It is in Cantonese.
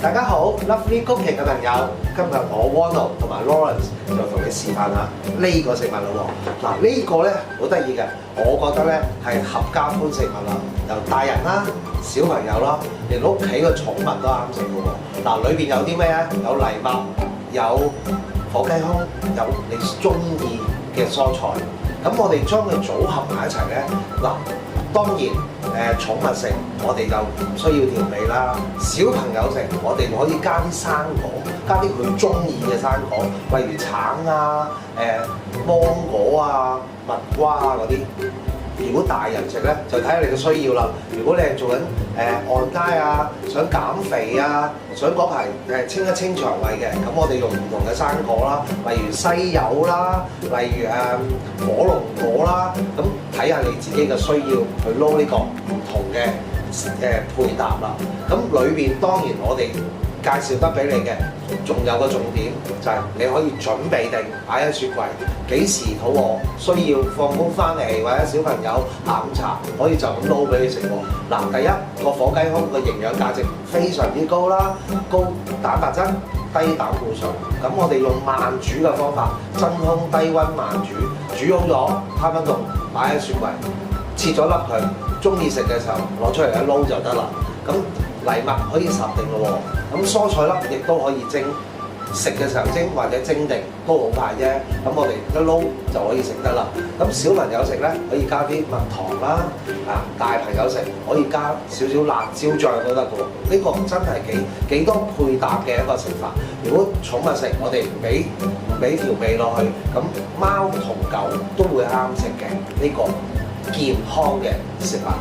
大家好 ，Lovely Cooking 嘅朋友，今日我 Ronald 同埋 Lawrence 就同你示範下呢個食物咯喎。嗱，呢個咧好得意嘅，我覺得咧係合家歡食物啦，由大人啦、小朋友啦，連屋企嘅寵物都啱食嘅喎。嗱，裏邊有啲咩咧？有藜麥，有火雞胸，有你中意嘅蔬菜。咁我哋將佢組合埋一齊咧，嗱。當然，寵物食我哋就唔需要調味啦。小朋友食我哋可以加啲生果，加啲佢中意嘅生果，例如橙啊、芒果啊、蜜瓜啊嗰啲。如果大人食咧，就睇下你嘅需要啦。如果你係做緊按街啊，想減肥啊，想嗰排清一清腸胃嘅，咁我哋用唔同嘅生果啦，例如西柚啦，例如火龍果啦，咁睇下你自己嘅需要去撈呢個唔同嘅配搭啦。咁裏邊當然我哋介紹得俾你嘅，仲有個重點就係你可以準備定擺喺雪櫃，幾時肚餓需要放工翻嚟或者小朋友下午茶可以就咁撈俾你食喎。嗱，第一個火雞胸嘅營養價值非常之高啦，高蛋白質、低膽固醇。咁我哋用慢煮嘅方法，真空低溫慢煮，煮好咗攤喺度擺喺雪櫃，切咗粒佢，中意食嘅時候攞出嚟一撈就得啦。咁藜麥可以烚定咯喎，咁蔬菜粒亦都可以蒸，食嘅時候蒸或者蒸定都好快啫。咁我哋一撈就可以食得啦。咁小朋友食咧可以加啲蜜糖啦，大朋友食可以加少少辣椒醬都得嘅喎。呢個真係幾多配搭嘅一個食法。如果寵物食，我哋唔俾調味落去，咁貓同狗都會啱食嘅呢個健康嘅食法。